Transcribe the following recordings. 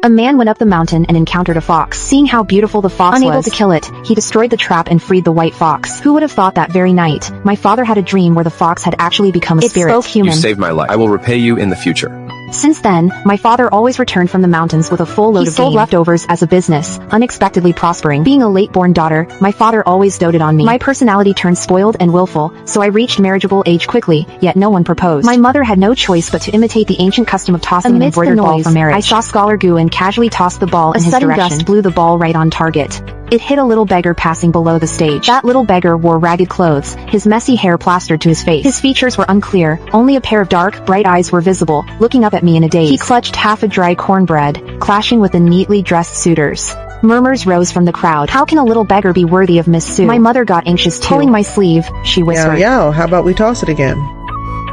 A man went up the mountain and encountered a fox. Seeing how beautiful the fox was, unable to kill it, he destroyed the trap and freed the white fox. Who would have thought that very night, my father had a dream where the fox had actually become a spirit. It spoke human. You saved my life. I will repay you in the future. Since then, my father always returned from the mountains with a full load of sold leftovers as a business, unexpectedly prospering. Being a late-born daughter, my father always doted on me. My personality turned spoiled and willful, so I reached marriageable age quickly, yet no one proposed. My mother had no choice but to imitate the ancient custom of tossing an embroidered ball for marriage. I saw Scholar Guin casually toss the ball in his direction. A sudden gust blew the ball right on target. It hit a little beggar passing below the stage. That little beggar wore ragged clothes, his messy hair plastered to his face. His features were unclear, only a pair of dark, bright eyes were visible, looking up at me in a daze. He clutched half a dry cornbread, clashing with the neatly dressed suitors. Murmurs rose from the crowd. How can a little beggar be worthy of Miss Sue? My mother got anxious too. Pulling my sleeve, she whispered. Yo, how about we toss it again?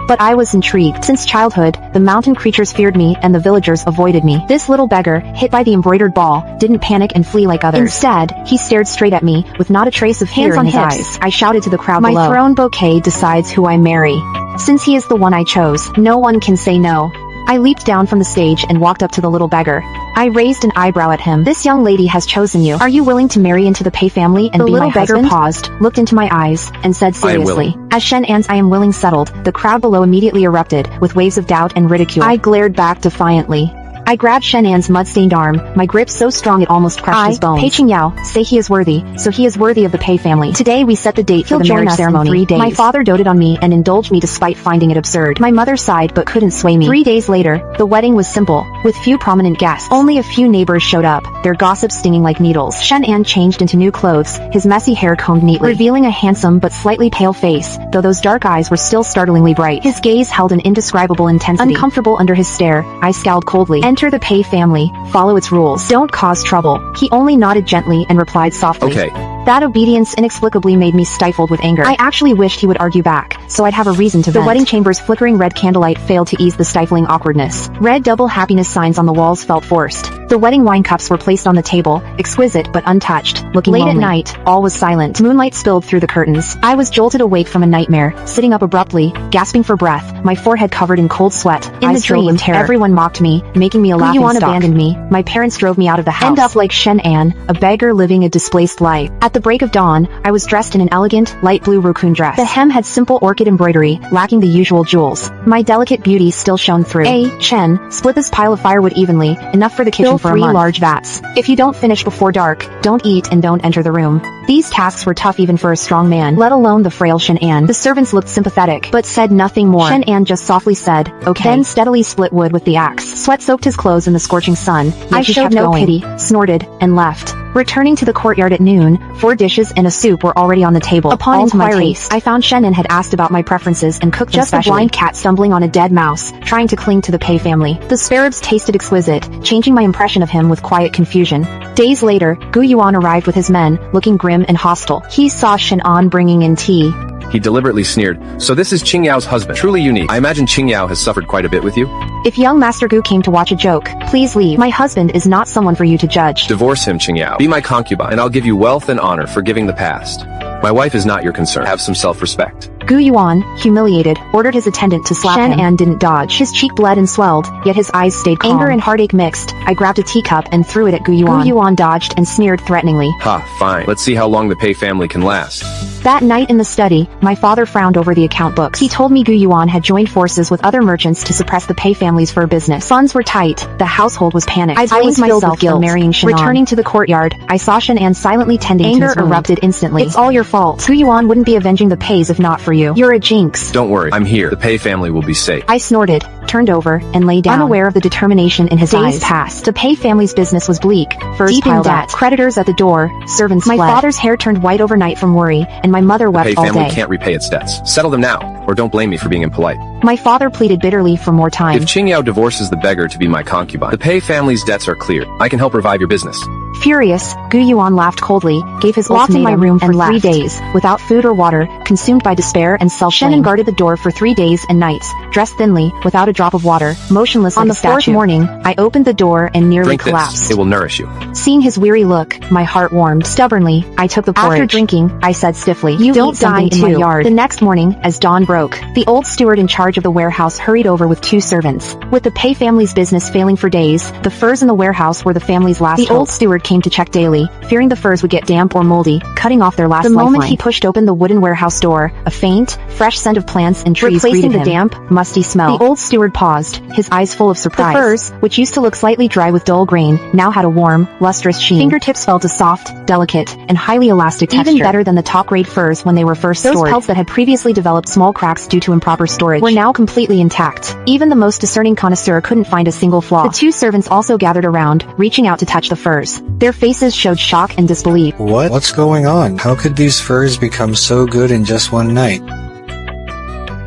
But I was intrigued. Since childhood, the mountain creatures feared me and the villagers avoided me. This little beggar, hit by the embroidered ball, didn't panic and flee like others. Instead, he stared straight at me, with not a trace of fear in his eyes. I shouted to the crowd below. My throne bouquet decides who I marry. Since he is the one I chose, no one can say no. I leaped down from the stage and walked up to the little beggar. I raised an eyebrow at him. This young lady has chosen you. Are you willing to marry into the Pei family and be my husband? The little beggar paused, looked into my eyes, and said seriously, as Shen An's I am willing settled, the crowd below immediately erupted, with waves of doubt and ridicule. I glared back defiantly. I grabbed Shen An's mud-stained arm, my grip so strong it almost crushed his bones. Pei Qingyao, say he is worthy, so he is worthy of the Pei family. Today we set the date for the marriage ceremony. 3 days. My father doted on me and indulged me despite finding it absurd. My mother sighed but couldn't sway me. 3 days later, the wedding was simple, with few prominent guests. Only a few neighbors showed up, their gossip stinging like needles. Shen An changed into new clothes, his messy hair combed neatly, revealing a handsome but slightly pale face, though those dark eyes were still startlingly bright. His gaze held an indescribable intensity. Uncomfortable under his stare, I scowled coldly. Enter the Pei family. Follow its rules. Don't cause trouble. He only nodded gently and replied softly. Okay. That obedience inexplicably made me stifled with anger. I actually wished he would argue back, so I'd have a reason to vent. The wedding chamber's flickering red candlelight failed to ease the stifling awkwardness. Red double happiness signs on the walls felt forced. The wedding wine cups were placed on the table, exquisite but untouched, looking lonely. Late at night, all was silent. Moonlight spilled through the curtains. I was jolted awake from a nightmare, sitting up abruptly, gasping for breath, my forehead covered in cold sweat. In the dream, everyone mocked me, making me a laughingstock. Abandoned me. My parents drove me out of the house. End up like Shen An, a beggar living a displaced life. At the break of dawn, I was dressed in an elegant, light blue raccoon dress. The hem had simple orchid embroidery, lacking the usual jewels. My delicate beauty still shone through. Chen, split this pile of firewood evenly, enough for the kitchen for a month. 3 large vats. If you don't finish before dark, don't eat and don't enter the room. These tasks were tough even for a strong man, let alone the frail Shen An. The servants looked sympathetic, but said nothing more. Shen An just softly said, okay. Then steadily split wood with the axe. Sweat soaked his clothes in the scorching sun, yet I showed no pity, snorted, and left. Returning to the courtyard at noon, 4 dishes and a soup were already on the table. Upon inquiry, I found Shen An had asked about my preferences and cooked just a blind cat stumbling on a dead mouse, trying to cling to the Pei family. The sparrows tasted exquisite, changing my impression of him with quiet confusion. Days later, Gu Yuan arrived with his men, looking grim and hostile. He saw Shen An bringing in tea. He deliberately sneered, so this is Qingyao's husband. Truly unique. I imagine Qingyao has suffered quite a bit with you. If young Master Gu came to watch a joke, please leave. My husband is not someone for you to judge. Divorce him, Qingyao. Be my concubine, and I'll give you wealth and honor for giving the past. My wife is not your concern. Have some self-respect. Gu Yuan, humiliated, ordered his attendant to slap him. Shen An didn't dodge. His cheek bled and swelled, yet his eyes stayed calm. Anger and heartache mixed. I grabbed a teacup and threw it at Gu Yuan. Gu Yuan dodged and sneered threateningly. Ha, fine. Let's see how long the Pei family can last. That night in the study, my father frowned over the account books. He told me Gu Yuan had joined forces with other merchants to suppress the Pei families for a business. Funds were tight, the household was panicked. I blamed myself for marrying Shen An. Returning to the courtyard, I saw Shen An silently tending to his wound. Anger erupted instantly. It's all your fault. Gu Yuan wouldn't be avenging the Peis if not for you. You're a jinx. Don't worry, I'm here. The Pei family will be safe. I snorted, turned over, and lay down. Unaware of the determination in his eyes. Days passed. The Pei family's business was bleak. Furs piled up. Creditors at the door, servants fled. My father's hair turned white overnight from worry, and my mother wept all day. The Pei family can't repay its debts. Settle them now, or don't blame me for being impolite. My father pleaded bitterly for more time. If Qingyao divorces the beggar to be my concubine, the Pei family's debts are cleared. I can help revive your business. Furious, Gu Yuan laughed coldly, gave his Locked in my ultimatum, room for and 3 left. days, Without food or water, consumed by despair and self-blame. Shannon guarded the door for 3 days and nights, dressed thinly, without a drop of water, motionless On like the a statue. 4th morning, I opened the door and nearly Drink collapsed. this. It will nourish you. Seeing his weary look, my heart warmed. Stubbornly, I took the porridge. After drinking, I said stiffly, "You Don't eat something die in my too." yard." The next morning, as dawn broke, the old steward in charge of the warehouse hurried over with 2 servants. With the Pei family's business failing for days, the furs in the warehouse were the family's last hope. The old steward came to check daily, fearing the furs would get damp or moldy, cutting off their last lifeline. The moment he pushed open the wooden warehouse door, a faint, fresh scent of plants and trees replacing the damp, musty smell. The old steward paused, his eyes full of surprise. The furs, which used to look slightly dry with dull grain, now had a warm, lustrous sheen. Fingertips felt a soft, delicate, and highly elastic texture. Even better than the top-grade furs when they were first stored. Those pelts that had previously developed small cracks due to improper storage were now completely intact. Even the most discerning connoisseur couldn't find a single flaw. The 2 servants also gathered around, reaching out to touch the furs. Their faces showed shock and disbelief. What's going on? How could these furs become so good in just one night?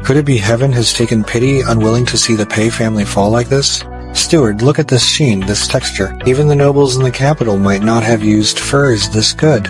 Could it be heaven has taken pity, unwilling to see the Pei family fall like this? Steward, look at this sheen, this texture. Even the nobles in the capital might not have used furs this good.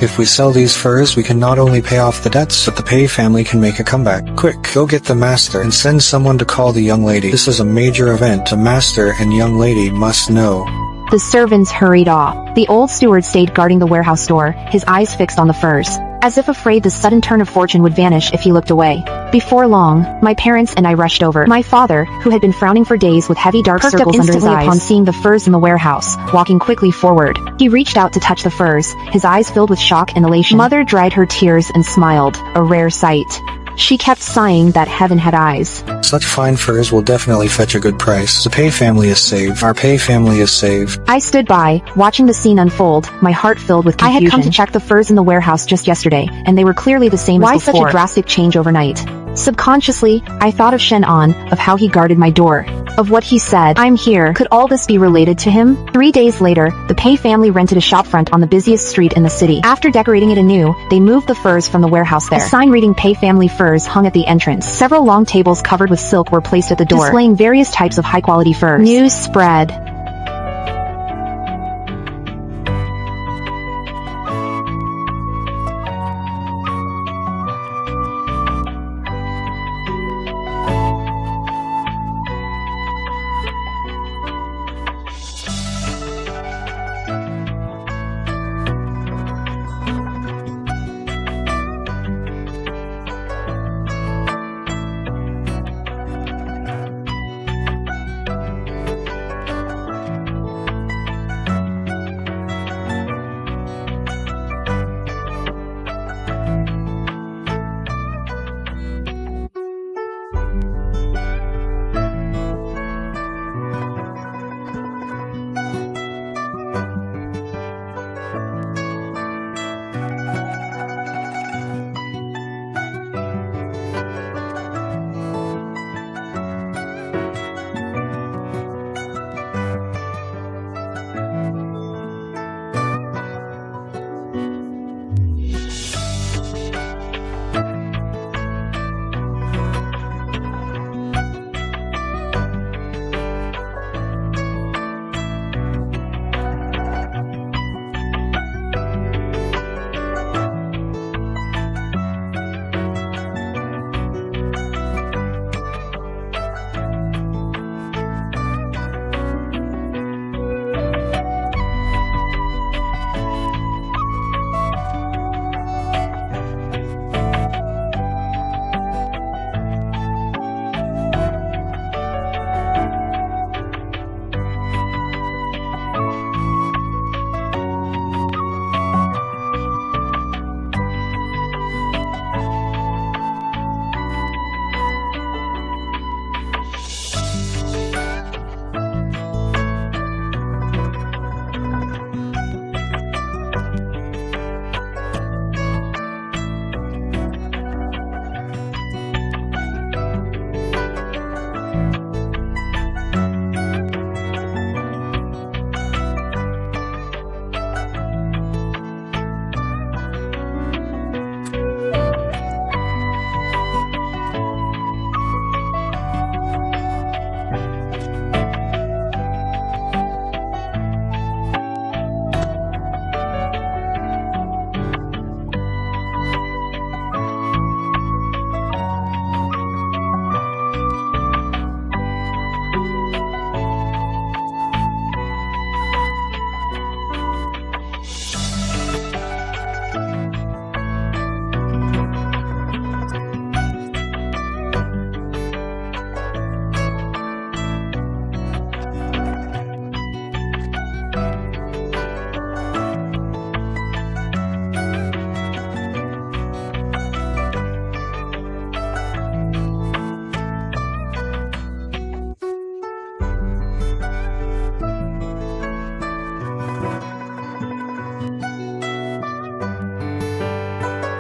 If we sell these furs, we can not only pay off the debts, but the Pei family can make a comeback. Quick, go get the master and send someone to call the young lady. This is a major event. The master and young lady must know. The servants hurried off. The old steward stayed guarding the warehouse door, his eyes fixed on the furs, as if afraid the sudden turn of fortune would vanish if he looked away. Before long, my parents and I rushed over. My father, who had been frowning for days with heavy dark circles under his eyes upon seeing the furs in the warehouse, walking quickly forward. He reached out to touch the furs, his eyes filled with shock and elation. Mother dried her tears and smiled, a rare sight. She kept sighing that heaven had eyes. Such fine furs will definitely fetch a good price. The Pei family is saved. Our Pei family is saved. I stood by, watching the scene unfold, my heart filled with confusion. I had come to check the furs in the warehouse just yesterday, and they were clearly the same as before. Why such a drastic change overnight? Subconsciously, I thought of Shen An, of how he guarded my door, of what he said. "I'm here." Could all this be related to him? 3 days later, the Pei family rented a shopfront on the busiest street in the city. After decorating it anew, they moved the furs from the warehouse there. A sign reading Pei family furs hung at the entrance. Several long tables covered with silk were placed at the door, displaying various types of high-quality furs. News spread.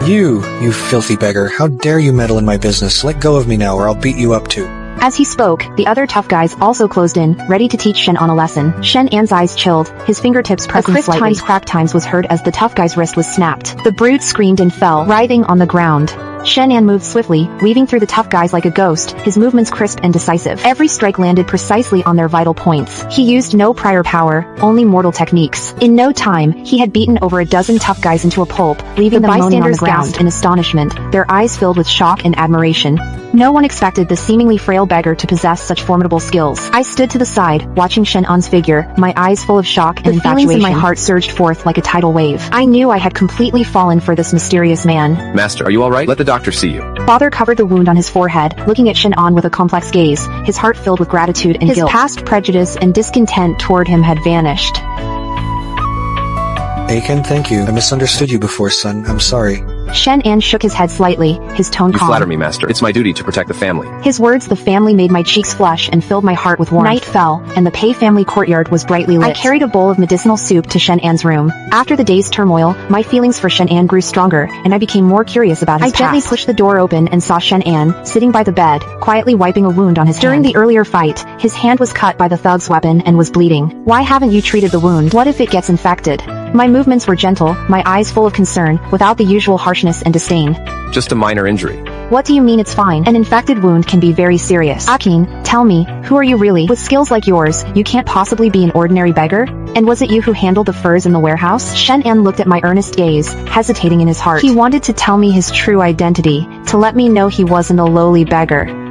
You filthy beggar, how dare you meddle in my business? Let go of me now or I'll beat you up too. As he spoke, the other tough guys also closed in, ready to teach Shen An a lesson. Shen An's eyes chilled, his fingertips pressing slightly. A crisp times crack times was heard as the tough guy's wrist was snapped. The brute screamed and fell, writhing on the ground. Shen An moved swiftly, weaving through the tough guys like a ghost, his movements crisp and decisive. Every strike landed precisely on their vital points. He used no prior power, only mortal techniques. In no time, he had beaten over a dozen tough guys into a pulp, leaving them moaning on the ground. Gasped in astonishment, their eyes filled with shock and admiration. No one expected the seemingly frail beggar to possess such formidable skills. I stood to the side, watching Shen An's figure, my eyes full of shock and infatuation. The feelings in my heart surged forth like a tidal wave. I knew I had completely fallen for this mysterious man. Master, are you alright? Let the doctor see you. Father covered the wound on his forehead, looking at Shen An with a complex gaze, his heart filled with gratitude and guilt. His past prejudice and discontent toward him had vanished. Aiken, thank you. I misunderstood you before, son. I'm sorry. Shen An shook his head slightly, his tone calm. You flatter me, master. It's my duty to protect the family. His words, the family, made my cheeks flush and filled my heart with warmth. Night fell, and the Pei family courtyard was brightly lit. I carried a bowl of medicinal soup to Shen An's room. After the day's turmoil, my feelings for Shen An grew stronger, and I became more curious about his past. I gently pushed the door open and saw Shen An, sitting by the bed, quietly wiping a wound on his hand. During the earlier fight, his hand was cut by the thug's weapon and was bleeding. Why haven't you treated the wound? What if it gets infected? My movements were gentle, my eyes full of concern, without the usual harshness and disdain. Just a minor injury. What do you mean it's fine? An infected wound can be very serious. Akin, tell me, who are you really? With skills like yours, you can't possibly be an ordinary beggar? And was it you who handled the furs in the warehouse? Shen An looked at my earnest gaze, hesitating in his heart. He wanted to tell me his true identity, to let me know he wasn't a lowly beggar.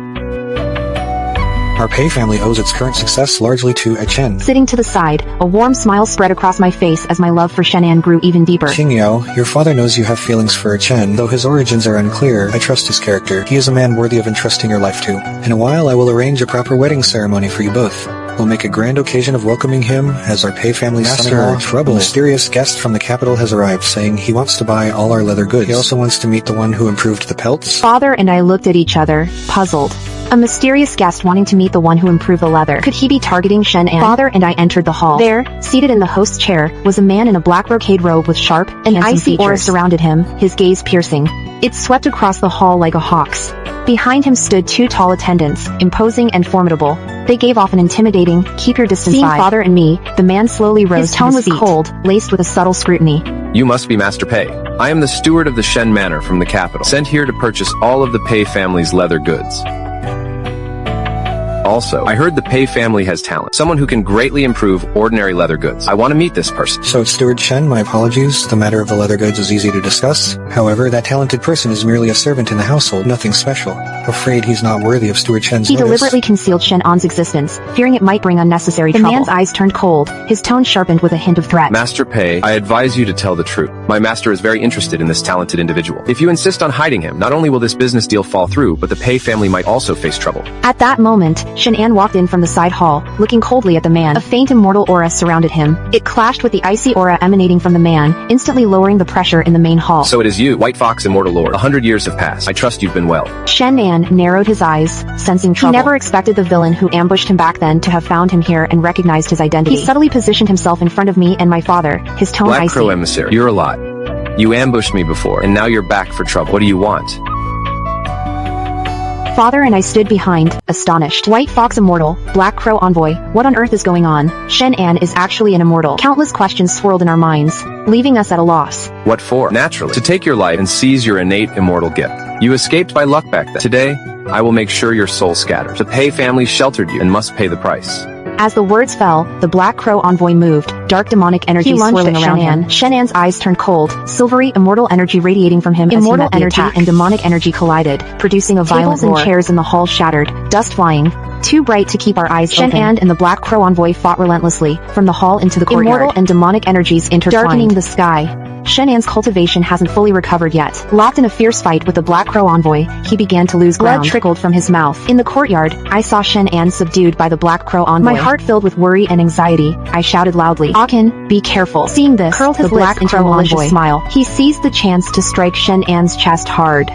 Our Pei family owes its current success largely to Chen. Sitting to the side, a warm smile spread across my face as my love for Shen An grew even deeper. Qingyao, your father knows you have feelings for Chen. Though his origins are unclear, I trust his character. He is a man worthy of entrusting your life to. In a while, I will arrange a proper wedding ceremony for you both. We'll make a grand occasion of welcoming him as our Pei family's son-in-law. Trouble. A mysterious guest from the capital has arrived, saying he wants to buy all our leather goods. He also wants to meet the one who improved the pelts. Father and I looked at each other, puzzled. A mysterious guest wanting to meet the one who improved the leather. Could he be targeting Shen An? Father and I entered the hall. There, seated in the host's chair, was a man in a black brocade robe with sharp and icy aura surrounded him, his gaze piercing. It swept across the hall like a hawk's. Behind him stood two tall attendants, imposing and formidable. They gave off an intimidating, keep your distance vibe. Seeing Father and me, the man slowly rose. His tone was cold, laced with a subtle scrutiny. You must be Master Pei. I am the steward of the Shen Manor from the capital, sent here to purchase all of the Pei family's leather goods. Also, I heard the Pei family has talent, someone who can greatly improve ordinary leather goods. I want to meet this person. So, Steward Shen, my apologies. The matter of the leather goods is easy to discuss. However, that talented person is merely a servant in the household, nothing special. Afraid he's not worthy of Steward Shen's notice. He deliberately concealed Shen An's existence, fearing it might bring unnecessary trouble. The man's eyes turned cold, his tone sharpened with a hint of threat. Master Pei, I advise you to tell the truth. My master is very interested in this talented individual. If you insist on hiding him, not only will this business deal fall through, but the Pei family might also face trouble. At that moment, Shen An walked in from the side hall, looking coldly at the man. A faint immortal aura surrounded him. It clashed with the icy aura emanating from the man, instantly lowering the pressure in the main hall. So it is you, White Fox Immortal Lord. 100 years have passed. I trust you've been well. Shen An narrowed his eyes, sensing trouble. He never expected the villain who ambushed him back then to have found him here and recognized his identity. He subtly positioned himself in front of me and my father, his tone Black icy. Crow Emissary, you're a lot. You ambushed me before, and now you're back for trouble. What do you want? Father and I stood behind, astonished. White Fox Immortal, Black Crow Envoy, what on earth is going on? Shen An is actually an immortal. Countless questions swirled in our minds, leaving us at a loss. What for? Naturally, to take your life and seize your innate immortal gift. You escaped by luck back then. Today, I will make sure your soul scatters. The Pei family sheltered you and must pay the price. As the words fell, the Black Crow Envoy moved, dark demonic energy swirling around him. Shen An's eyes turned cold, silvery immortal energy radiating from him. Immortal energy and demonic energy collided, producing a violent roar. Tables and chairs in the hall shattered, dust flying. Too bright to keep our eyes open. Shen An and the Black Crow Envoy fought relentlessly, from the hall into the courtyard. Immortal and demonic energies intertwined, darkening the sky. Shen An's cultivation hasn't fully recovered yet. Locked in a fierce fight with the Black Crow Envoy, he began to lose ground. Blood trickled from his mouth. In the courtyard, I saw Shen An subdued by the Black Crow Envoy. My heart filled with worry and anxiety, I shouted loudly, Akin, be careful. Seeing this, curled his lips into a malicious smile. He seized the chance to strike Shen An's chest hard.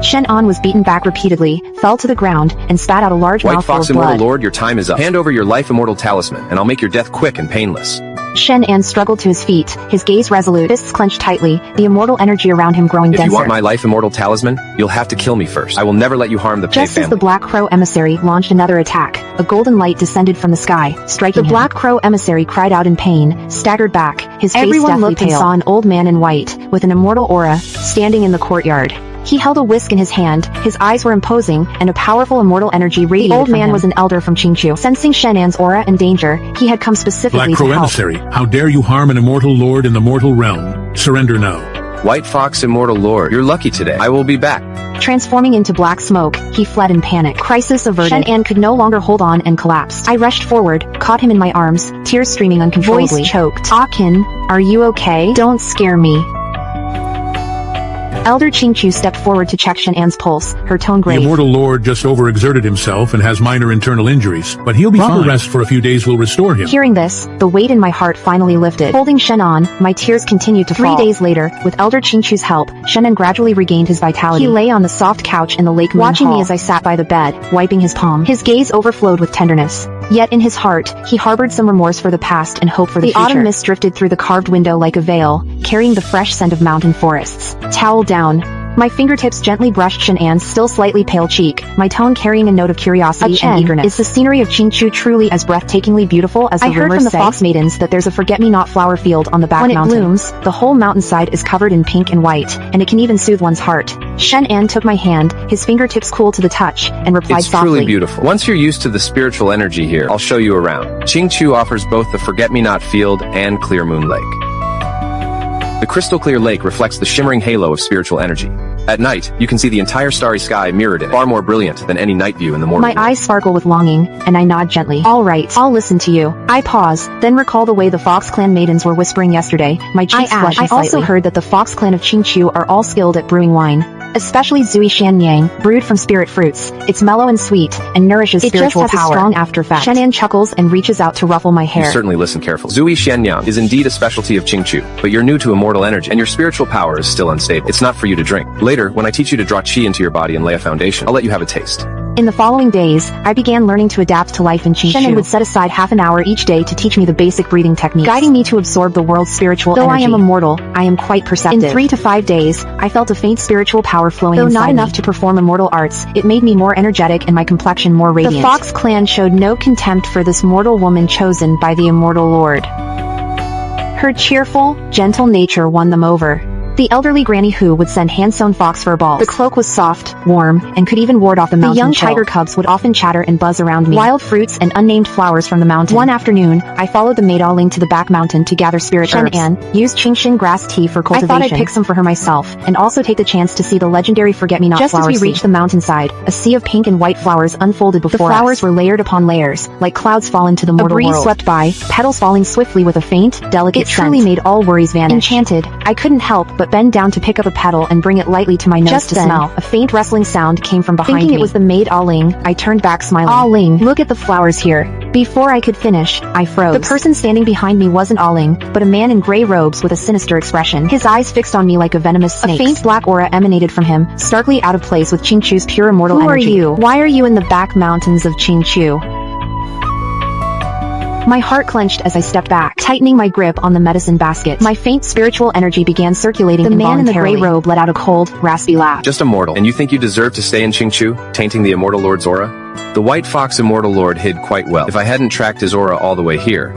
Shen An was beaten back repeatedly, fell to the ground, and spat out a large mouthful of blood. White Fox Immortal Lord, your time is up. Hand over your life immortal talisman, and I'll make your death quick and painless. Shen An struggled to his feet, his gaze resolute, fists clenched tightly, the immortal energy around him growing denser. If you want my life immortal talisman, you'll have to kill me first. I will never let you harm the Pei Just family. as the Black Crow emissary launched another attack, a golden light descended from the sky, striking him. The Black Crow emissary cried out in pain, staggered back, his face deathly looked pale. And saw an old man in white, with an immortal aura, standing in the courtyard. He held a whisk in his hand, his eyes were imposing, and a powerful immortal energy radiated from him. The old man was an elder from Qingqiu. Sensing Shen An's aura and danger, he had come specifically Black Crow to help. emissary, how dare you harm an immortal lord in the mortal realm? Surrender now. White Fox Immortal Lord, you're lucky today. I will be back. Transforming into black smoke, he fled in panic. Crisis averted. Shen An could no longer hold on and collapsed. I rushed forward, caught him in my arms, tears streaming uncontrollably. Voice choked. Akin, are you okay? Don't scare me. Elder Qingqiu stepped forward to check Shen An's pulse, her tone grave. The immortal lord just overexerted himself and has minor internal injuries, but he'll be fine. Rest for a few days will restore him. Hearing this, the weight in my heart finally lifted. Holding Shen An, my tears continued to fall. 3 days later, with Elder Qingqiu's help, Shen An gradually regained his vitality. He lay on the soft couch in the lake moon watching me as I sat by the bed, wiping his palm. His gaze overflowed with tenderness. Yet in his heart, he harbored some remorse for the past and hope for the future. The autumn mist drifted through the carved window like a veil, carrying the fresh scent of mountain forests. Towel down. My fingertips gently brushed Shen An's still slightly pale cheek, my tone carrying a note of curiosity and eagerness. Is the scenery of Qingqiu truly as breathtakingly beautiful as the rumors say? I heard from the fox maidens that there's a forget-me-not flower field on the back mountain. When it blooms, the whole mountainside is covered in pink and white, and it can even soothe one's heart. Shen An took my hand, his fingertips cool to the touch, and replied softly. It's truly beautiful. Once you're used to the spiritual energy here, I'll show you around. Qingqiu offers both the forget-me-not field and clear moon lake. The crystal-clear lake reflects the shimmering halo of spiritual energy. At night, you can see the entire starry sky mirrored in it, far more brilliant than any night view in the morning. My eyes sparkle with longing, and I nod gently. All right, I'll listen to you. I pause, then recall the way the Fox Clan maidens were whispering yesterday, my cheeks flushing slightly. I also heard that the Fox Clan of Qingqiu are all skilled at brewing wine. Especially Zui Shanyang, brewed from spirit fruits. It's mellow and sweet, and nourishes spiritual power. It just has a strong aftereffect. Shen An chuckles and reaches out to ruffle my hair. You certainly listen carefully. Zui Shanyang is indeed a specialty of Qingqiu, but you're new to immortal energy, and your spiritual power is still unstable. It's not for you to drink. Later, when I teach you to draw qi into your body and lay a foundation, I'll let you have a taste. In the following days, I began learning to adapt to life in Qingqiu. Shen An would set aside half an hour each day to teach me the basic breathing techniques, guiding me to absorb the world's spiritual energy. Though I am immortal, I am quite perceptive. In 3 to 5 days, I felt a faint spiritual power flowing inside me. Though not enough to perform immortal arts, it made me more energetic and my complexion more radiant. The Fox Clan showed no contempt for this mortal woman chosen by the immortal lord. Her cheerful, gentle nature won them over. The elderly Granny Hu would send hand-sewn fox fur balls. The cloak was soft, warm, and could even ward off the mountain chill. The young tiger cubs would often chatter and buzz around me. Wild fruits and unnamed flowers from the mountain. One afternoon, I followed the maid Ling to the back mountain to gather spirit herbs. Shen An used Qingshin grass tea for cultivation. I thought I'd pick some for her myself, and also take the chance to see the legendary forget-me-not flower. Just as we reached the mountainside, a sea of pink and white flowers unfolded before us. The flowers were layered upon layers, like clouds fall into the mortal world. A breeze swept by, petals falling swiftly with a faint, delicate scent. It truly made all worries vanish. Enchanted, I couldn't help but bend down to pick up a petal and bring it lightly to my nose. Just to smell. A faint rustling sound came from behind me. Thinking it was the maid Ling, I turned back smiling. Ling, look at the flowers here. Before I could finish, I froze. The person standing behind me wasn't Ling, but a man in gray robes with a sinister expression. His eyes fixed on me like a venomous snake. A faint black aura emanated from him, starkly out of place with Qingqiu's pure immortal energy. Who are you? Why are you in the back mountains of Qingqiu? My heart clenched as I stepped back, tightening my grip on the medicine basket. My faint spiritual energy began circulating involuntarily. The man in the gray robe let out a cold, raspy laugh. Just a mortal, and you think you deserve to stay in Qingqiu, tainting the immortal lord's aura? The White Fox Immortal Lord hid quite well. If I hadn't tracked his aura all the way here,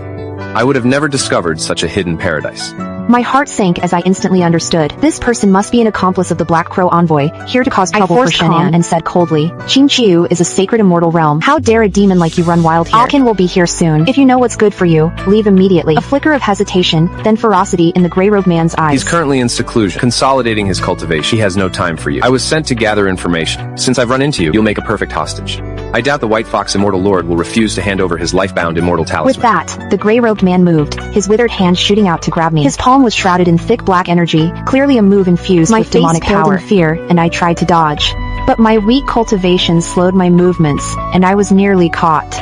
I would have never discovered such a hidden paradise. My heart sank as I instantly understood. This person must be an accomplice of the Black Crow envoy, here to cause trouble for Shen An, and said coldly, Qingqiu is a sacred immortal realm. How dare a demon like you run wild here? Akin will be here soon. If you know what's good for you, leave immediately. A flicker of hesitation, then ferocity in the gray-robed man's eyes. He's currently in seclusion, consolidating his cultivation. He has no time for you. I was sent to gather information. Since I've run into you, you'll make a perfect hostage. I doubt the White Fox Immortal Lord will refuse to hand over his life-bound immortal talisman. With that, the gray-robed man moved, his withered hand shooting out to grab me. His palm was shrouded in thick black energy, clearly a move infused with demonic power. My face paled in fear, and I tried to dodge. But my weak cultivation slowed my movements, and I was nearly caught.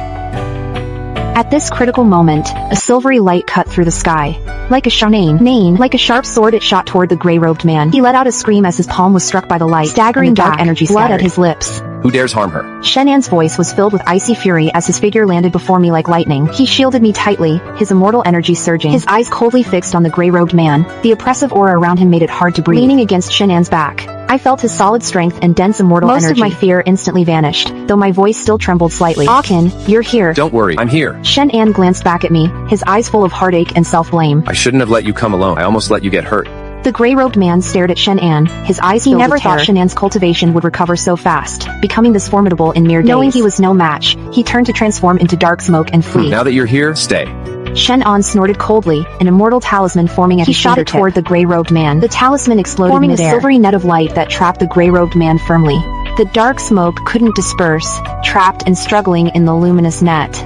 At this critical moment, a silvery light cut through the sky. Like a like a sharp sword it shot toward the gray-robed man. He let out a scream as his palm was struck by the light. Staggering dark energy blood at his lips. Who dares harm her? Shenan's voice was filled with icy fury as his figure landed before me like lightning. He shielded me tightly, his immortal energy surging, his eyes coldly fixed on the gray-robed man. The oppressive aura around him made it hard to breathe. Leaning against Shenan's back, I felt his solid strength and dense immortal energy. Most of my fear instantly vanished, though my voice still trembled slightly. Akin, you're here. Don't worry, I'm here. Shenan glanced back at me, his eyes full of heartache and self-blame. I shouldn't have let you come alone. I almost let you get hurt. The gray-robed man stared at Shenan, his eyes filled with terror. He never thought Shenan's cultivation would recover so fast, becoming this formidable in mere days. Knowing he was no match, he turned to transform into dark smoke and flee. Now that you're here, stay. Shenan snorted coldly, an immortal talisman forming at his fingertip. He shot it toward the gray-robed man. The talisman exploded forming midair, a silvery net of light that trapped the gray-robed man firmly. The dark smoke couldn't disperse, trapped and struggling in the luminous net.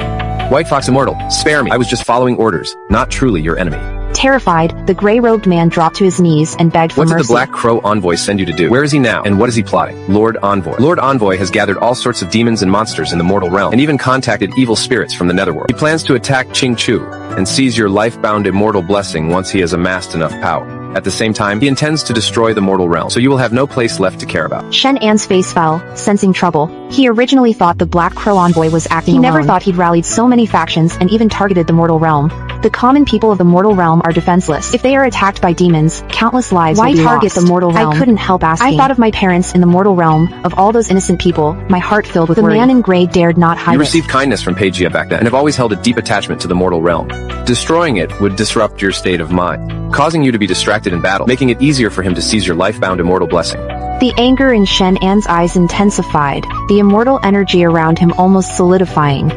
White Fox Immortal, spare me. I was just following orders, not truly your enemy. Terrified, the gray-robed man dropped to his knees and begged for mercy. What did the Black Crow Envoy send you to do? Where is he now, and what is he plotting? Lord Envoy. Lord Envoy has gathered all sorts of demons and monsters in the mortal realm, and even contacted evil spirits from the netherworld. He plans to attack Qingqiu, and seize your life-bound immortal blessing once he has amassed enough power. At the same time, he intends to destroy the mortal realm, so you will have no place left to care about. Shenan's face fell, sensing trouble. He originally thought the Black Crow Envoy was acting alone. He never thought he'd rallied so many factions and even targeted the mortal realm. The common people of the mortal realm are defenseless. If they are attacked by demons, countless lives will be lost. Why target the mortal realm? I couldn't help asking. I thought of my parents in the mortal realm, of all those innocent people, my heart filled with worry. The man in gray dared not hide it. You received kindness from Pagea back then, and have always held a deep attachment to the mortal realm. Destroying it would disrupt your state of mind, causing you to be distracted in battle, making it easier for him to seize your life-bound immortal blessing. The anger in Shenan's eyes intensified, the immortal energy around him almost solidifying.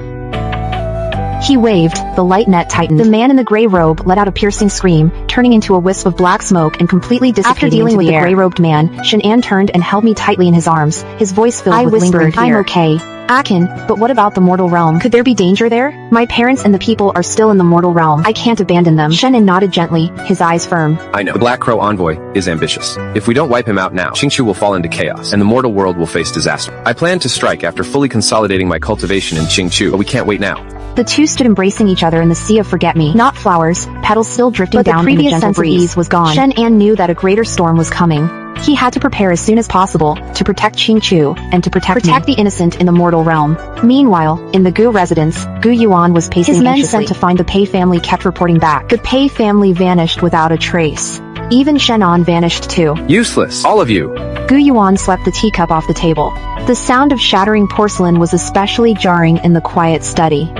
He waved, the light net tightened. The man in the gray robe let out a piercing scream, turning into a wisp of black smoke and completely dissipating. After dealing with the gray-robed man, Shenan turned and held me tightly in his arms, his voice filled with lingering fear. I'm okay, Akin, but what about the mortal realm? Could there be danger there? My parents and the people are still in the mortal realm. I can't abandon them. Shenan nodded gently, his eyes firm. I know. The Black Crow Envoy is ambitious. If we don't wipe him out now, Qingqiu will fall into chaos, and the mortal world will face disaster. I plan to strike after fully consolidating my cultivation in Qingqiu, but we can't wait now. The two stood embracing each other in the sea of forget-me. Not flowers, petals still drifting down in a gentle breeze. But the previous sense of ease was gone. Shenan knew that a greater storm was coming. He had to prepare as soon as possible, to protect Qingqiu, and to protect the innocent in the mortal realm. Meanwhile, in the Gu residence, Gu Yuan was pacing anxiously. His men sent to find the Pei family kept reporting back. The Pei family vanished without a trace. Even Shenan vanished too. Useless, all of you. Gu Yuan swept the teacup off the table. The sound of shattering porcelain was especially jarring in the quiet study.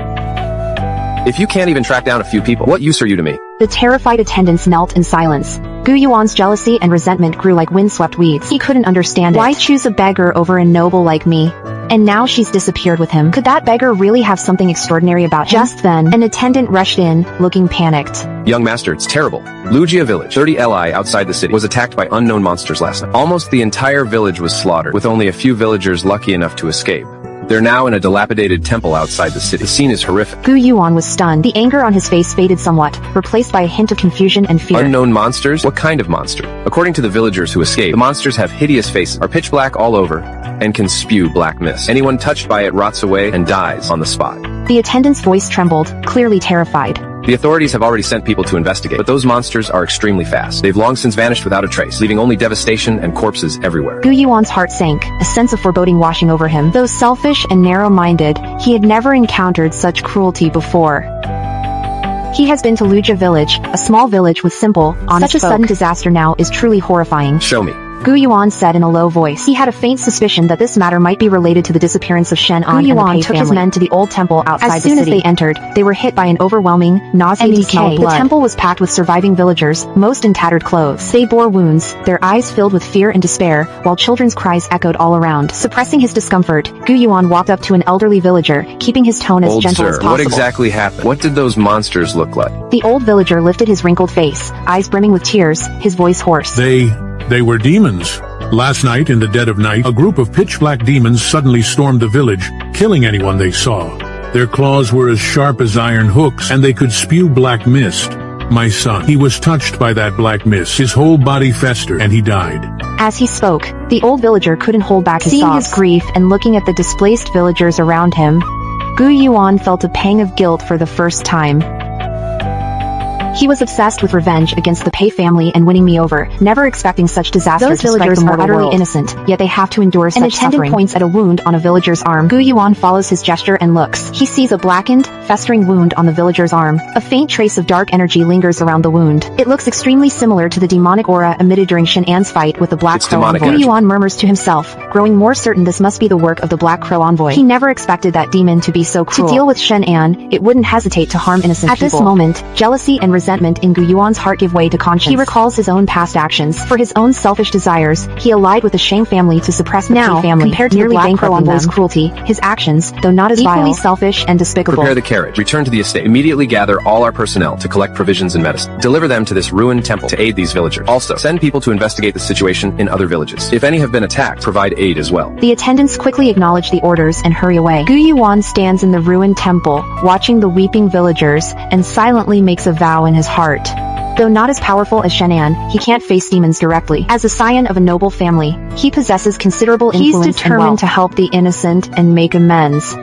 If you can't even track down a few people, what use are you to me? The terrified attendants knelt in silence. Gu Yuan's jealousy and resentment grew like windswept weeds. He couldn't understand it. Why choose a beggar over a noble like me? And now she's disappeared with him. Could that beggar really have something extraordinary about him? Just then, an attendant rushed in, looking panicked. Young master, it's terrible. Lujia village, 30 Li outside the city, was attacked by unknown monsters last night. Almost the entire village was slaughtered, with only a few villagers lucky enough to escape. They're now in a dilapidated temple outside the city. The scene is horrific. Gu Yuan was stunned. The anger on his face faded somewhat, replaced by a hint of confusion and fear. Unknown monsters? What kind of monster? According to the villagers who escaped, the monsters have hideous faces, are pitch black all over, and can spew black mist. Anyone touched by it rots away and dies on the spot. The attendant's voice trembled, clearly terrified. The authorities have already sent people to investigate, but those monsters are extremely fast. They've long since vanished without a trace, leaving only devastation and corpses everywhere. Gu Yuan's heart sank, a sense of foreboding washing over him. Though selfish and narrow-minded, he had never encountered such cruelty before. He has been to Lujia village, a small village with simple, honest folk. Such a sudden disaster now is truly horrifying. Show me. Gu Yuan said in a low voice. He had a faint suspicion that this matter might be related to the disappearance of Shenan and the Pei family. Gu Yuan took his men to the old temple outside the city. As soon as they entered, they were hit by an overwhelming, nauseating smell of blood. The temple was packed with surviving villagers, most in tattered clothes. They bore wounds, their eyes filled with fear and despair, while children's cries echoed all around. Suppressing his discomfort, Gu Yuan walked up to an elderly villager, keeping his tone as gentle as possible. What exactly happened? What did those monsters look like? The old villager lifted his wrinkled face, eyes brimming with tears, his voice hoarse. They were demons. Last night, in the dead of night, a group of pitch-black demons suddenly stormed the village, killing anyone they saw. Their claws were as sharp as iron hooks, and they could spew black mist. My son, he was touched by that black mist. His whole body festered, and he died. As he spoke, the old villager couldn't hold back his sobs. Seeing his grief and looking at the displaced villagers around him, Gu Yuan felt a pang of guilt for the first time. He was obsessed with revenge against the Pei family and winning me over, never expecting such disaster. Those villagers are utterly innocent, yet they have to endure such suffering. An attendant points at a wound on a villager's arm. Gu Yuan follows his gesture and looks. He sees a blackened, festering wound on the villager's arm. A faint trace of dark energy lingers around the wound. It looks extremely similar to the demonic aura emitted during Shen An's fight with the Black Crow Envoy. Gu Yuan murmurs to himself, growing more certain this must be the work of the Black Crow Envoy. He never expected that demon to be so cruel. To deal with Shen An, it wouldn't hesitate to harm innocent people. At this moment, jealousy and resentment in Gu Yuan's heart give way to conscience. He recalls his own past actions. For his own selfish desires, he allied with the Shang family to suppress the Pei family. Compared to the Black Crow Envoy's cruelty, his actions, though not as equally selfish and despicable. Prepare the carriage. Return to the estate. Immediately gather all our personnel to collect provisions and medicine. Deliver them to this ruined temple to aid these villagers. Also, send people to investigate the situation in other villages. If any have been attacked, provide aid as well. The attendants quickly acknowledge the orders and hurry away. Gu Yuan stands in the ruined temple, watching the weeping villagers, and silently makes a vow in his heart. Though not as powerful as Shen An, he can't face demons directly. As a scion of a noble family, he possesses considerable influence. He's determined to help the innocent and make amends.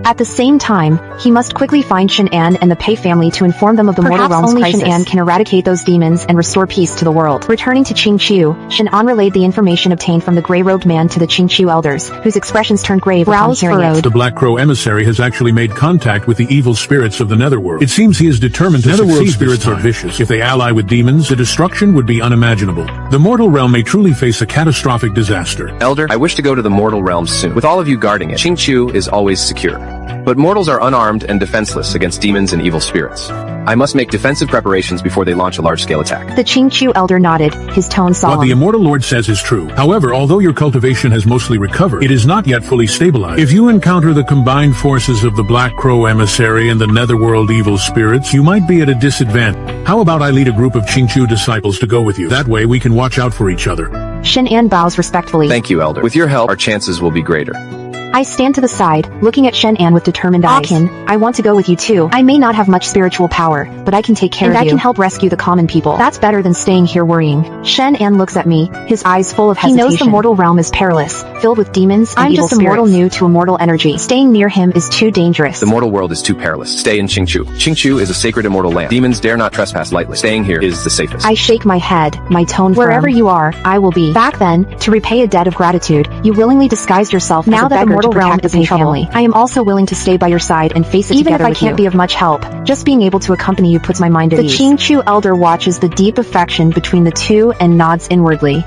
At the same time, he must quickly find Shen An and the Pei family to inform them of the mortal realm's crisis. Shen An can eradicate those demons and restore peace to the world. Returning to Qingqiu, Shen An relayed the information obtained from the gray-robed man to the Qingqiu elders, whose expressions turned grave upon hearing it. The Black Crow emissary has actually made contact with the evil spirits of the Netherworld. It seems he is determined to succeed. Netherworld spirits are vicious. If they ally with demons, the destruction would be unimaginable. The mortal realm may truly face a catastrophic disaster. Elder, I wish to go to the mortal realm soon. With all of you guarding it, Qingqiu is always secure. But mortals are unarmed and defenseless against demons and evil spirits. I must make defensive preparations before they launch a large-scale attack. The Qingqiu elder nodded, his tone solemn. What the Immortal Lord says is true. However, although your cultivation has mostly recovered, it is not yet fully stabilized. If you encounter the combined forces of the Black Crow emissary and the Netherworld evil spirits, you might be at a disadvantage. How about I lead a group of Qingqiu disciples to go with you? That way we can watch out for each other. Shen An bows respectfully. Thank you, Elder. With your help, our chances will be greater. I stand to the side, looking at Shen An with determined eyes. Akin, I want to go with you too. I may not have much spiritual power, but I can take care of you. And I can help rescue the common people. That's better than staying here worrying. Shen An looks at me, his eyes full of hesitation. He knows the mortal realm is perilous, filled with demons and evil spirits. I'm just a mortal new to immortal energy. Staying near him is too dangerous. The mortal world is too perilous. Stay in Qingqiu. Qingqiu is a sacred immortal land. Demons dare not trespass lightly. Staying here is the safest. I shake my head, my tone firm. Wherever you are, I will be. Back then, to repay a debt of gratitude, you willingly disguised yourself as a beggar the mortal realm is in trouble. I am also willing to stay by your side and face it together with you. Even if I can't be of much help, just being able to accompany you puts my mind at ease. The Qingqiu elder watches the deep affection between the two and nods inwardly.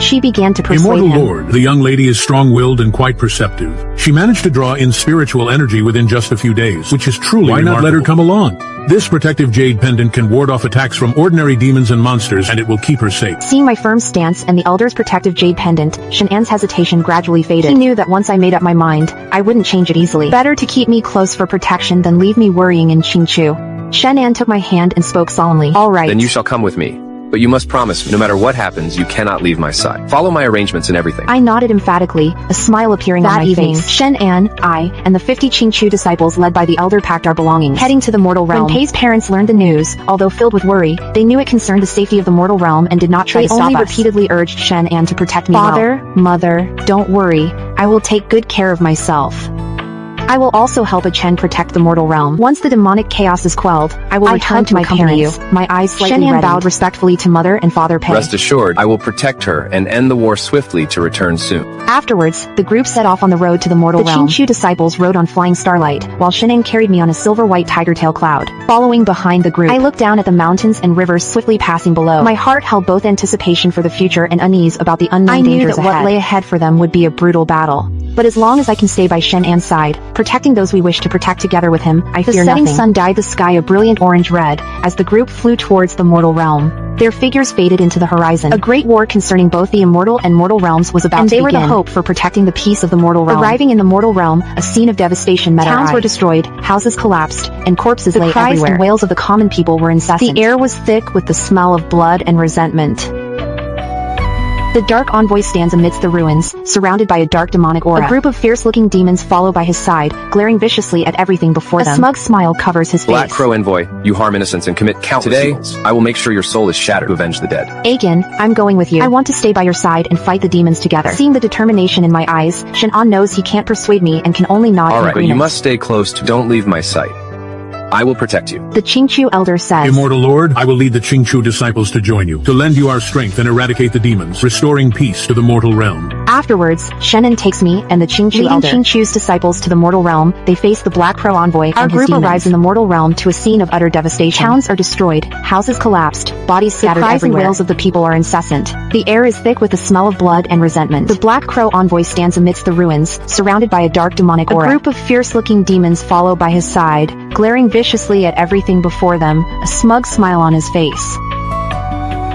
She began to persuade him. Immortal Lord, the young lady is strong-willed and quite perceptive. She managed to draw in spiritual energy within just a few days, which is truly remarkable. Why not let her come along? This protective jade pendant can ward off attacks from ordinary demons and monsters, and it will keep her safe. Seeing my firm stance and the elder's protective jade pendant, Shen An's hesitation gradually faded. He knew that once I made up my mind, I wouldn't change it easily. Better to keep me close for protection than leave me worrying in Qingqiu. Shen An took my hand and spoke solemnly. All right. Then you shall come with me. But you must promise me, no matter what happens, you cannot leave my side. Follow my arrangements and everything. I nodded emphatically, a smile appearing on my face. Shen An, I, and the 50 Qingqiu disciples led by the elder packed our belongings, heading to the mortal realm. When Pei's parents learned the news, although filled with worry, they knew it concerned the safety of the mortal realm and did not try to stop us. They only repeatedly urged Shen An to protect me. Father, mother, don't worry. I will take good care of myself. I will also help Chen protect the mortal realm. Once the demonic chaos is quelled, I will return to my parents. My eyes slightly reddened. Shen An bowed respectfully to mother and father Pei. Rest assured, I will protect her and end the war swiftly to return soon. Afterwards, the group set off on the road to the mortal realm. The Qingqiu disciples rode on flying starlight, while Shen An carried me on a silver-white tiger-tail cloud. Following behind the group, I looked down at the mountains and rivers swiftly passing below. My heart held both anticipation for the future and unease about the unknown dangers ahead. I knew that what lay ahead for them would be a brutal battle. But as long as I can stay by Shen An's side, protecting those we wish to protect together with him, I fear nothing. The setting sun dyed the sky a brilliant orange-red, as the group flew towards the mortal realm. Their figures faded into the horizon. A great war concerning both the immortal and mortal realms was about to begin. And they were the hope for protecting the peace of the mortal realm. Arriving in the mortal realm, a scene of devastation met our eyes. Towns were destroyed, houses collapsed, and corpses lay everywhere. The cries and wails of the common people were incessant. The air was thick with the smell of blood and resentment. The dark envoy stands amidst the ruins, surrounded by a dark demonic aura. A group of fierce-looking demons follow by his side, glaring viciously at everything before them. A smug smile covers his face. Black Crow Envoy, you harm innocents and commit countless evils. I will make sure your soul is shattered to avenge the dead. Akin, I'm going with you. I want to stay by your side and fight the demons together. Seeing the determination in my eyes, Shen An knows he can't persuade me and can only nod in agreement. Alright, but you must stay close to. Don't leave my sight. I will protect you. The Qingqiu elder says, Immortal Lord, I will lead the Qingqiu disciples to join you, to lend you our strength and eradicate the demons, restoring peace to the mortal realm. Afterwards, Shen'an takes me and the Qingqiu elder Qingqiu's disciples to the mortal realm. They face the Black Crow envoy. Our group arrives in the mortal realm to a scene of utter devastation. Towns are destroyed, houses collapsed, bodies scattered everywhere. The cries and wails of the people are incessant. The air is thick with the smell of blood and resentment. The Black Crow envoy stands amidst the ruins, surrounded by a dark demonic aura. A group of fierce-looking demons follow by his side, glaring viciously at everything before them, a smug smile on his face.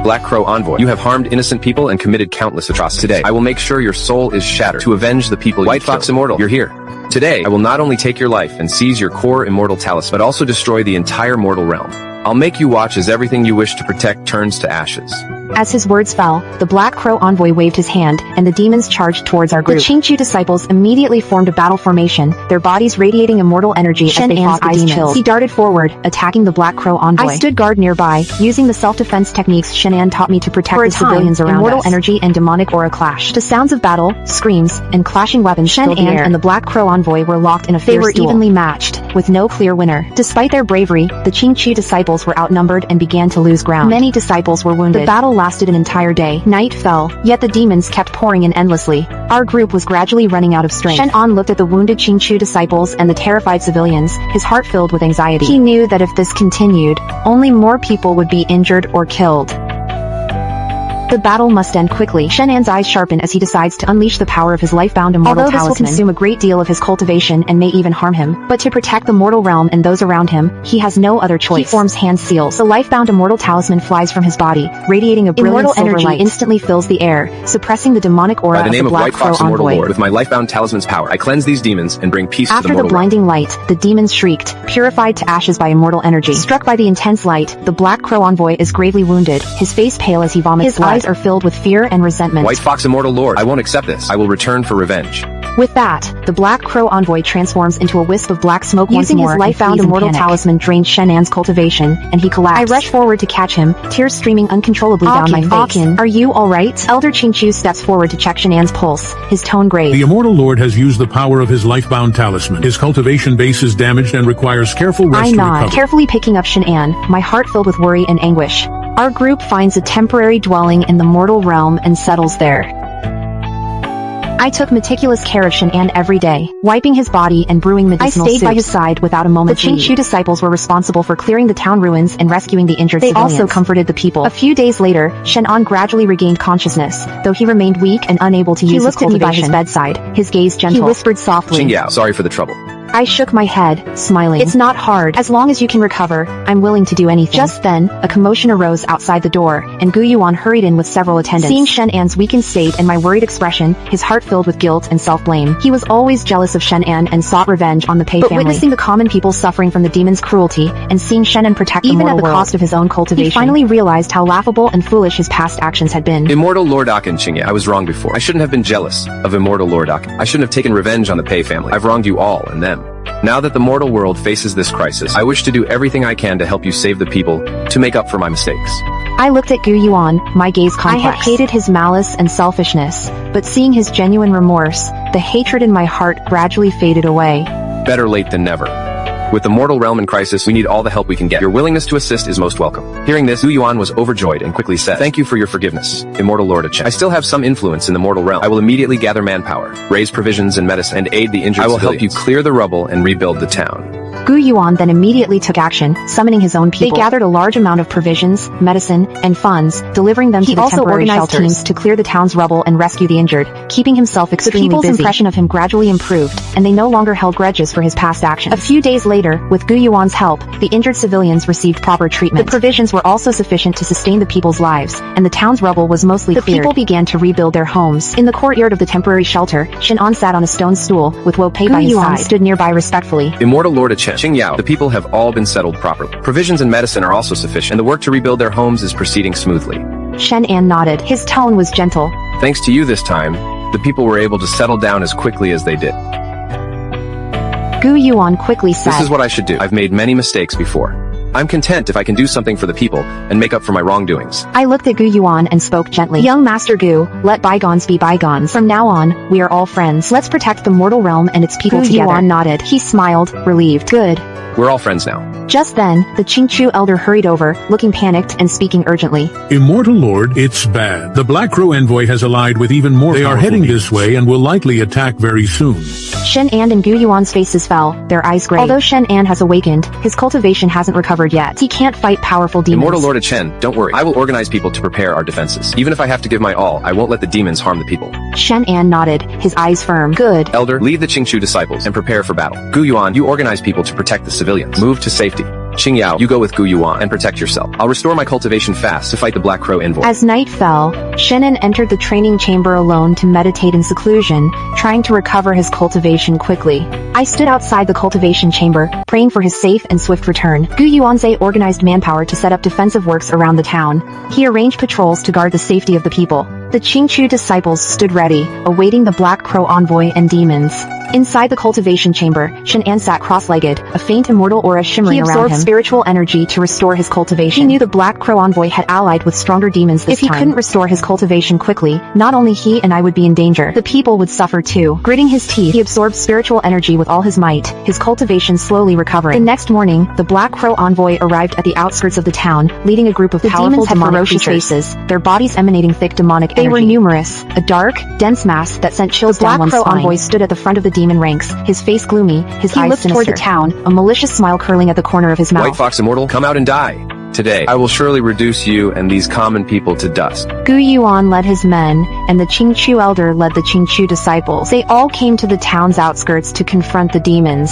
Black Crow Envoy, you have harmed innocent people and committed countless atrocities. Today, I will make sure your soul is shattered to avenge the people you killed. White Fox Immortal, you're here. Today, I will not only take your life and seize your core immortal talisman, but also destroy the entire mortal realm. I'll make you watch as everything you wish to protect turns to ashes. As his words fell, the Black Crow envoy waved his hand, and the demons charged towards our group. The Qingqiu disciples immediately formed a battle formation, their bodies radiating immortal energy as they fought the demons. He darted forward, attacking the Black Crow envoy. I stood guard nearby, using the self-defense techniques Shen'an taught me to protect the civilians around us. Immortal energy and demonic aura clashed. The sounds of battle, screams, and clashing weapons filled the air, and the Black Crow envoy were locked in a fierce duel. They were evenly matched, with no clear winner. Despite their bravery, the Qingqiu disciples were outnumbered and began to lose ground. Many disciples were wounded. The battle lasted an entire day. Night fell, yet the demons kept pouring in endlessly. Our group was gradually running out of strength. Shen'an looked at the wounded Qingqiu disciples and the terrified civilians, his heart filled with anxiety. He knew that if this continued, only more people would be injured or killed. The battle must end quickly. Shen'an's eyes sharpen as he decides to unleash the power of his life-bound immortal talisman. Although this will consume a great deal of his cultivation and may even harm him, but to protect the mortal realm and those around him, he has no other choice. He forms hand seals. The life-bound immortal talisman flies from his body, radiating a brilliant silver energy light. Instantly fills the air, suppressing the demonic aura of the Black Crow envoy. With my life-bound talisman's power, I cleanse these demons and bring peace to the mortal realm. After the blinding light, the demons shrieked, purified to ashes by immortal energy. Struck by the intense light, the Black Crow envoy is gravely wounded, his face pale as he vomits blood. His eyes are filled with fear and resentment. White Fox Immortal Lord, I won't accept this. I will return for revenge. With that, the Black Crow envoy transforms into a wisp of black smoke once more. Using his life-bound immortal talisman drained Shen'an's cultivation, and he collapsed. I rush forward to catch him, tears streaming uncontrollably down my face. Are you alright? Elder Qingqiu steps forward to check Shen'an's pulse, his tone grave. The Immortal Lord has used the power of his life-bound talisman. His cultivation base is damaged and requires careful rest to recover. I nod, carefully picking up Shen'an, my heart filled with worry and anguish. Our group finds a temporary dwelling in the mortal realm and settles there. I took meticulous care of Shen'an every day, wiping his body and brewing medicinal soups. I stayed by his side without a moment's leave. The Qingqiu disciples were responsible for clearing the town ruins and rescuing the injured civilians. They also comforted the people. A few days later, Shen'an gradually regained consciousness, though he remained weak and unable to use his cultivation. He looked at me by his bedside, his gaze gentle. He whispered softly, Qingyao, sorry for the trouble. I shook my head, smiling. It's not hard. As long as you can recover, I'm willing to do anything. Just then, a commotion arose outside the door, and Gu Yuan hurried in with several attendants. Seeing Shen'an's weakened state and my worried expression, his heart filled with guilt and self-blame. He was always jealous of Shen'an and sought revenge on the Pei family. But witnessing the common people suffering from the demon's cruelty, and seeing Shen'an protect the mortal world, even at the cost of his own cultivation, he finally realized how laughable and foolish his past actions had been. Immortal Lord Akin Qingya, I was wrong before. I shouldn't have been jealous of Immortal Lord Akin. I shouldn't have taken revenge on the Pei family. I've wronged you all and them. Now that the mortal world faces this crisis, I wish to do everything I can to help you save the people, to make up for my mistakes. I looked at Gu Yuan, my gaze complex. I had hated his malice and selfishness, but seeing his genuine remorse, the hatred in my heart gradually faded away. Better late than never. With the mortal realm in crisis, we need all the help we can get. Your willingness to assist is most welcome. Hearing this, Gu Yuan was overjoyed and quickly said, Thank you for your forgiveness, Immortal Lord Achen. I still have some influence in the mortal realm. I will immediately gather manpower, raise provisions and medicine, and aid the injured civilians. I will help you clear the rubble and rebuild the town. Gu Yuan then immediately took action, summoning his own people. They gathered a large amount of provisions, medicine, and funds, delivering them to the temporary shelters. Teams to clear the town's rubble and rescue the injured, keeping himself extremely busy. The people's impression of him gradually improved, and they no longer held grudges for his past actions. A few days later, with Gu Yuan's help, the injured civilians received proper treatment. The provisions were also sufficient to sustain the people's lives, and the town's rubble was mostly cleared. The people began to rebuild their homes. In the courtyard of the temporary shelter, Shen'an sat on a stone stool, with Wo Pei by his side. Stood nearby respectfully. Immortal Lord Achen, Qingyao, the people have all been settled properly. Provisions and medicine are also sufficient, and the work to rebuild their homes is proceeding smoothly. Shen'an nodded. His tone was gentle. Thanks to you this time, the people were able to settle down as quickly as they did. Gu Yuan quickly said, This is what I should do. I've made many mistakes before. I'm content if I can do something for the people and make up for my wrongdoings. I looked at Gu Yuan and spoke gently. Young Master Gu, let bygones be bygones. From now on, we are all friends. Let's protect the mortal realm and its people together. Gu Yuan nodded. He smiled, relieved. Good. We're all friends now. Just then, the Qingqiu elder hurried over, looking panicked and speaking urgently. Immortal Lord, it's bad. The Black Crow envoy has allied with even more. They are heading this way and will likely attack very soon. Shen An and Gu Yuan's faces fell, their eyes gray. Although Shen An has awakened, his cultivation hasn't recovered yet. He can't fight powerful demons. Immortal Lord Chen, don't worry. I will organize people to prepare our defenses. Even if I have to give my all, I won't let the demons harm the people. Shen An nodded, his eyes firm. Good. Elder, lead the Qingqiu disciples and prepare for battle. Gu Yuan, you organize people to protect the civilians. Move to safety. Qing Yao, you go with Gu Yuan and protect yourself. I'll restore my cultivation fast to fight the Black Crow envoy. As night fell, Shen An entered the training chamber alone to meditate in seclusion, trying to recover his cultivation quickly. I stood outside the cultivation chamber, praying for his safe and swift return. Gu Yuanzhe organized manpower to set up defensive works around the town. He arranged patrols to guard the safety of the people. The Qingqiu disciples stood ready, awaiting the Black Crow envoy and demons. Inside the cultivation chamber, Shen An sat cross-legged, a faint immortal aura shimmering around him. He absorbed spiritual energy to restore his cultivation. He knew the Black Crow envoy had allied with stronger demons this time. If he couldn't restore his cultivation quickly, not only he and I would be in danger, the people would suffer too. Gritting his teeth, he absorbed spiritual energy with all his might, his cultivation slowly recovering. The next morning, the Black Crow envoy arrived at the outskirts of the town, leading a group of powerful demonic creatures, their bodies emanating thick demonic energy. They were numerous, a dark, dense mass that sent chills down one's spine. The Black Crow envoy stood at the front of the demon ranks, his face gloomy, his eyes sinister. He looked toward the town, a malicious smile curling at the corner of his mouth. White Fox Immortal, come out and die. Today, I will surely reduce you and these common people to dust. Gu Yuan led his men, and the Qingqiu elder led the Qingqiu disciples. They all came to the town's outskirts to confront the demons.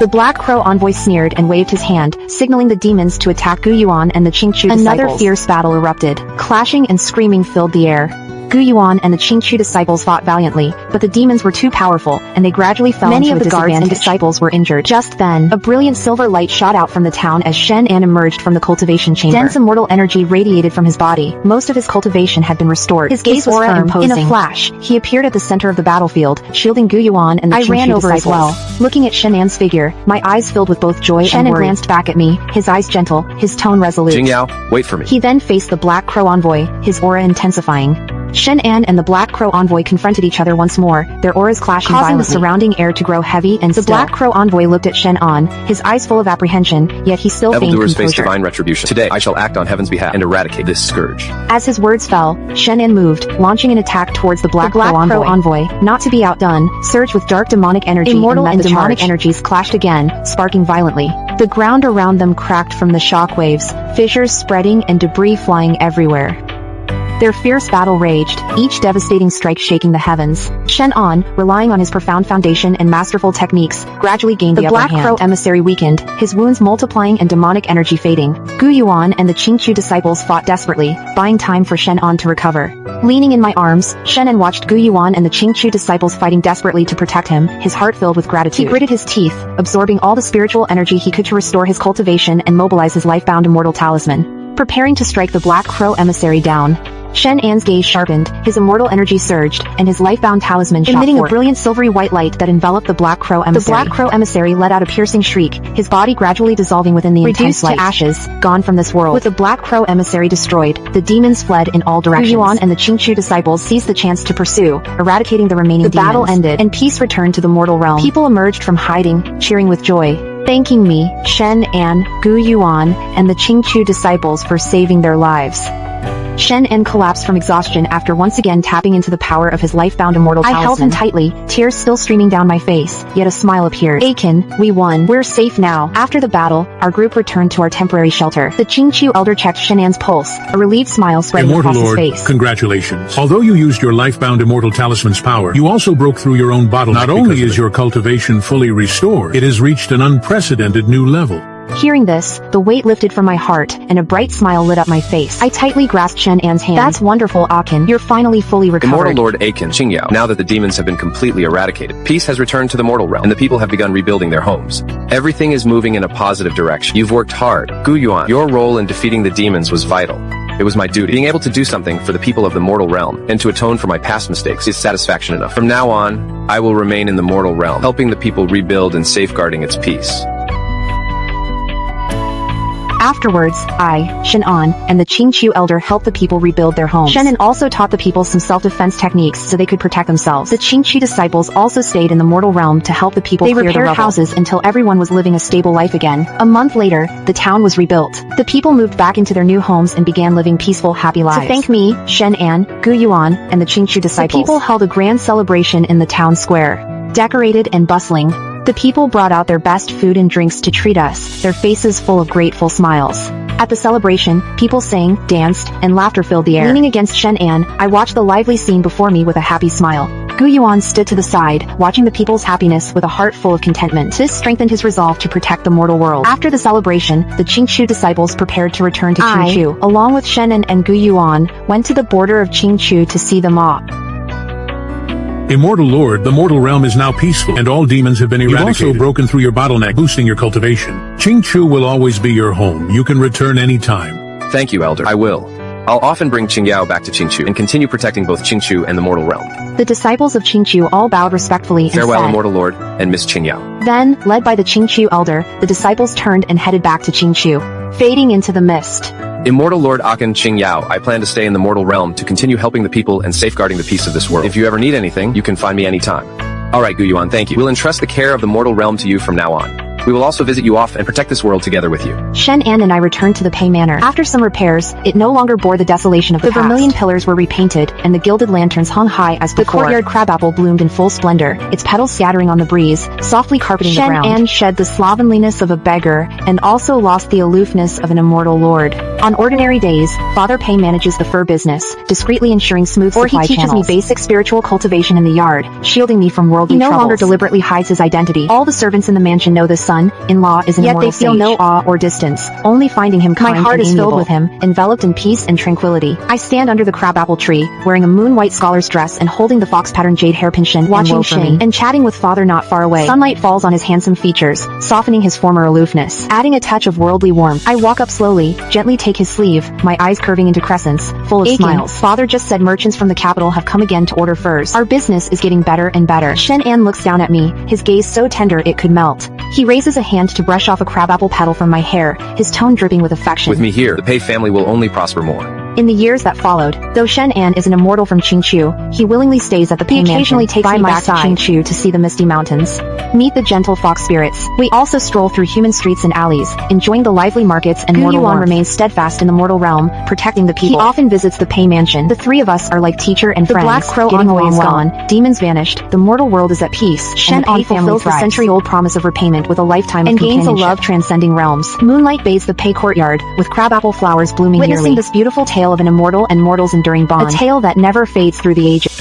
The Black Crow envoy sneered and waved his hand, signaling the demons to attack Gu Yuan and the Qingqiu disciples. Another fierce battle erupted. Clashing and screaming filled the air. Gu Yuan and the Qingqiu disciples fought valiantly, but the demons were too powerful, and they gradually fell into a disadvantage. Many of the guards and disciples were injured. Just then, a brilliant silver light shot out from the town as Shen An emerged from the cultivation chamber. Dense immortal energy radiated from his body. Most of his cultivation had been restored. His gaze was firm, imposing. In a flash, he appeared at the center of the battlefield, shielding Gu Yuan and the Qingqiu disciples. I ran over as well. Looking at Shen An's figure, my eyes filled with both joy and worry. Shen An glanced back at me, his eyes gentle, his tone resolute. Jing Yao, wait for me. He then faced the Black Crow envoy, his aura intensifying. Shen An and the Black Crow envoy confronted each other once more, their auras clashing causing the surrounding air to grow heavy and still. The Black Crow envoy looked at Shen An, his eyes full of apprehension, yet he still feigned composure. Evildoers face divine retribution. Today, I shall act on heaven's behalf and eradicate this scourge. As his words fell, Shen An moved, launching an attack towards the Black Crow envoy. Not to be outdone, surged with dark demonic energy. Immortal and demonic energies clashed again, sparking violently. The ground around them cracked from the shock waves, fissures spreading and debris flying everywhere. Their fierce battle raged, each devastating strike shaking the heavens. Shen An, relying on his profound foundation and masterful techniques, gradually gained the upper hand. The Black Crow emissary weakened, his wounds multiplying and demonic energy fading. Gu Yuan and the Qingqiu disciples fought desperately, buying time for Shen An to recover. Leaning in my arms, Shen An watched Gu Yuan and the Qingqiu disciples fighting desperately to protect him, his heart filled with gratitude. He gritted his teeth, absorbing all the spiritual energy he could to restore his cultivation and mobilize his life-bound immortal talisman. Preparing to strike the Black Crow emissary down, Shen An's gaze sharpened, his immortal energy surged, and his life-bound talisman shot forth, emitting a brilliant silvery white light that enveloped the Black Crow emissary. The Black Crow emissary let out a piercing shriek, his body gradually dissolving within the intense light. Reduced to ashes, gone from this world. With the Black Crow emissary destroyed, the demons fled in all directions. Gu Yuan and the Qingqiu disciples seized the chance to pursue, eradicating the remaining demons. The battle ended, and peace returned to the mortal realm. People emerged from hiding, cheering with joy, thanking me, Shen An, Gu Yuan, and the Qingqiu disciples for saving their lives. Shen An collapsed from exhaustion after once again tapping into the power of his life-bound immortal talisman. I held him tightly, tears still streaming down my face, yet a smile appeared. Aiken, we won. We're safe now. After the battle, our group returned to our temporary shelter. The Qingqiu elder checked Shen An's pulse, a relieved smile spreading across his face. Congratulations. Although you used your life-bound immortal talisman's power, you also broke through your own bottleneck. Not only is your cultivation fully restored, it has reached an unprecedented new level. Hearing this, the weight lifted from my heart, and a bright smile lit up my face. I tightly grasped Shen An's hand. That's wonderful, Aachen. You're finally fully recovered. Immortal Lord Aiken Qingyao, now that the demons have been completely eradicated, peace has returned to the mortal realm, and the people have begun rebuilding their homes. Everything is moving in a positive direction. You've worked hard. Gu Yuan, your role in defeating the demons was vital. It was my duty. Being able to do something for the people of the mortal realm, and to atone for my past mistakes, is satisfaction enough. From now on, I will remain in the mortal realm, helping the people rebuild and safeguarding its peace. Afterwards, I, Shen-an, and the Qingqiu elder helped the people rebuild their homes. Shen-an also taught the people some self-defense techniques so they could protect themselves. The Qingqiu disciples also stayed in the mortal realm to help the people clear the rubble. They repaired houses until everyone was living a stable life again. A month later, the town was rebuilt. The people moved back into their new homes and began living peaceful, happy lives. To thank me, Shen-an, Gu Yuan, and the Qingqiu disciples, the people held a grand celebration in the town square. Decorated and bustling, the people brought out their best food and drinks to treat us, their faces full of grateful smiles. At the celebration, people sang, danced, and laughter filled the air. Leaning against Shen-an, I watched the lively scene before me with a happy smile. Gu Yuan stood to the side, watching the people's happiness with a heart full of contentment. This strengthened his resolve to protect the mortal world. After the celebration, the Qingqiu disciples prepared to return to Qingqiu. Along with Shen-an and Gu Yuan, went to the border of Qingqiu to see them off. Immortal Lord, the mortal realm is now peaceful, and all demons have been eradicated. You've also broken through your bottleneck, boosting your cultivation. Qingqiu will always be your home. You can return anytime. Thank you, Elder. I will. I'll often bring Qingyao back to Qingqiu and continue protecting both Qingqiu and the mortal realm. The disciples of Qingqiu all bowed respectfully and Farewell, said, Immortal Lord, and Miss Qingyao. Then, led by the Qingqiu elder, the disciples turned and headed back to Qingqiu, fading into the mist. Immortal Lord Akan Qingyao, I plan to stay in the mortal realm to continue helping the people and safeguarding the peace of this world. If you ever need anything, you can find me anytime. Alright, Gu Yuan, thank you. We'll entrust the care of the mortal realm to you from now on. We will also visit you off and protect this world together with you. Shen-an and I returned to the Pei Manor. After some repairs, it no longer bore the desolation of the past. Vermilion pillars were repainted, and the gilded lanterns hung high as before. The courtyard crabapple bloomed in full splendor, its petals scattering on the breeze, softly carpeting the ground. Shen-an shed the slovenliness of a beggar, and also lost the aloofness of an immortal lord. On ordinary days, Father Pei manages the fur business, discreetly ensuring smooth supply channels. Or he teaches me basic spiritual cultivation in the yard, shielding me from worldly troubles. He no longer deliberately hides his identity. All the servants in the mansion know the son-in-law is an immortal sage. Yet they feel no awe or distance, only finding him kind. My heart is filled with him, enveloped in peace and tranquility. I stand under the crabapple tree, wearing a moon-white scholar's dress and holding the fox-patterned jade hairpin shin, watching Shin and chatting with Father not far away. Sunlight falls on his handsome features, softening his former aloofness, adding a touch of worldly warmth. I walk up slowly, gently take his sleeve, my eyes curving into crescents, full of smiles. Father just said merchants from the capital have come again to order furs. Our business is getting better and better. Shen-an looks down at me, his gaze so tender it could melt. He raises a hand to brush off a crabapple petal from my hair, his tone dripping with affection. With me here, the Pei family will only prosper more. In the years that followed, though Shen-an is an immortal from Qingqiu, he willingly stays at the Pei Mansion. He occasionally takes me back to Qingqiu to see the misty mountains, meet the gentle fox spirits. We also stroll through human streets and alleys, enjoying the lively markets and mortal warmth. Remains steadfast in the mortal realm, protecting the people. He often visits the Pei Mansion. The three of us are like teacher and friends. The black crow envoy is gone, demons vanished, the mortal world is at peace. Shen-an fulfills the century-old promise of repayment with a lifetime of companionship. And gains a love transcending realms. Moonlight bathes the Pei courtyard, with crabapple flowers blooming yearly. Witnessing this beautiful tale of an immortal and mortal's enduring bond. A tale that never fades through the ages.